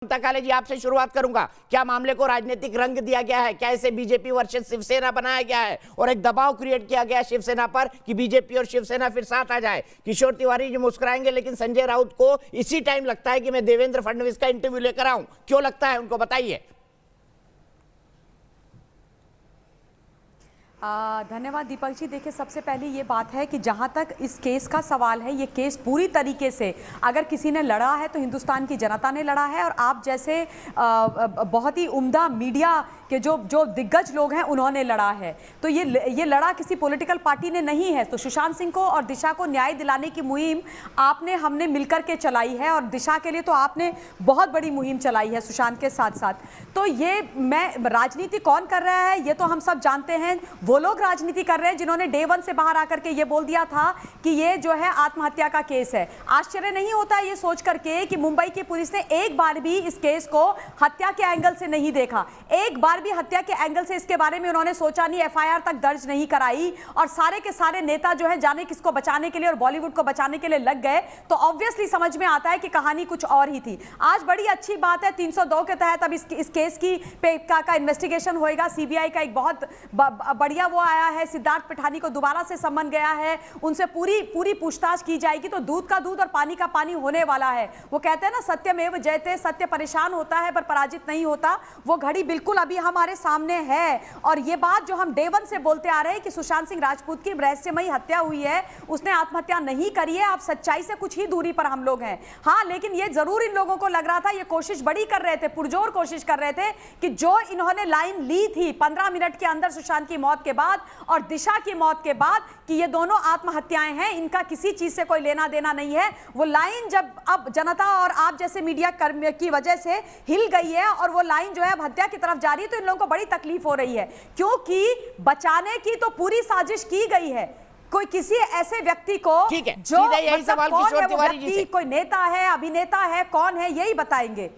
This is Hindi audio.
ममता काले जी, आपसे शुरुआत करूंगा। क्या मामले को राजनीतिक रंग दिया गया है? क्या इसे बीजेपी वर्सेस शिवसेना बनाया गया है और एक दबाव क्रिएट किया गया शिवसेना पर कि बीजेपी और शिवसेना फिर साथ आ जाए? किशोर तिवारी जी मुस्कुराएंगे, लेकिन संजय राउत को इसी टाइम लगता है कि मैं देवेंद्र फडणवीस का इंटरव्यू लेकर आऊं। क्यों लगता है उनको, बताइए। धन्यवाद दीपक जी। देखिए, सबसे पहले ये बात है कि जहाँ तक इस केस का सवाल है, ये केस पूरी तरीके से अगर किसी ने लड़ा है तो हिंदुस्तान की जनता ने लड़ा है, और आप जैसे बहुत ही उम्दा मीडिया के जो दिग्गज लोग हैं उन्होंने लड़ा है। तो ये लड़ा किसी पॉलिटिकल पार्टी ने नहीं है। तो सुशांत सिंह को और दिशा को न्याय दिलाने की मुहिम हमने मिलकर के चलाई है, और दिशा के लिए तो आपने बहुत बड़ी मुहिम चलाई है सुशांत के साथ साथ। तो ये राजनीति कौन कर रहा है ये तो हम सब जानते हैं। वो लोग राजनीति कर रहे हैं जिन्होंने डे वन से बाहर आकर के ये बोल दिया था कि ये जो है आत्महत्या का केस है। आश्चर्य नहीं होता ये सोच करके कि मुंबई की पुलिस ने एक बार भी इस केस को हत्या के एंगल से नहीं देखा, एक बार भी हत्या के एंगल से इसके बारे में उन्होंने सोचा नहीं, एफआईआर तक दर्ज नहीं कराई, और सारे के सारे नेता जो है जाने किसको बचाने के लिए और बॉलीवुड को बचाने के लिए लग गए। तो ऑब्वियसली समझ में आता है कि कहानी कुछ और ही थी। आज बड़ी अच्छी बात है, 302 के तहत अब इस केस का इन्वेस्टिगेशन होएगा। सीबीआई का एक बहुत बढ़िया वो आया है, सिद्धार्थ पिठानी को दोबारा से समन गया है, उनसे पूरी पूछताछ की जाएगी। तो दूध का दूध और पानी का पानी होने वाला है। वो कहते हैं ना, सत्यमेव जयते, सत्य परेशान होता है पर पराजित नहीं होता। वो घड़ी बिल्कुल अभी हमारे सामने है। और ये बात जो हम डे वन से बोलते आ रहे हैं कि सुशांत सिंह राजपूत की रहस्यमयी हत्या हुई है, उसने आत्महत्या नहीं करी है। आप सच्चाई से कुछ ही दूरी पर हम लोग हैं। हाँ, लेकिन ये जरूर इन लोगों को लग रहा था, ये कोशिश बड़ी कर रहे थे, पुरजोर कोशिश कर रहे थे कि जो इन्होंने लाइन ली थी 15 मिनट के अंदर सुशांत की मौत के बाद और दिशा की मौत के बाद कि ये दोनों आत्महत्याएं हैं, इनका किसी चीज से कोई लेना देना नहीं है, वो लाइन जब अब जनता और आप जैसे मीडिया कर्मी की वजह से हिल गई है और वो लाइन जो है अब हत्या की तरफ जा रही है, तो इन लोगों को बड़ी तकलीफ हो रही है। क्योंकि बचाने की तो पूरी साजिश की गई है। कोई किसी ऐसे व्यक्ति को ठीक है, जो यही सवाल कौन किशोर है वो तिवारी जी व्यक्ति, से। कोई नेता है, अभिनेता है, कौन है, यही बताएंगे।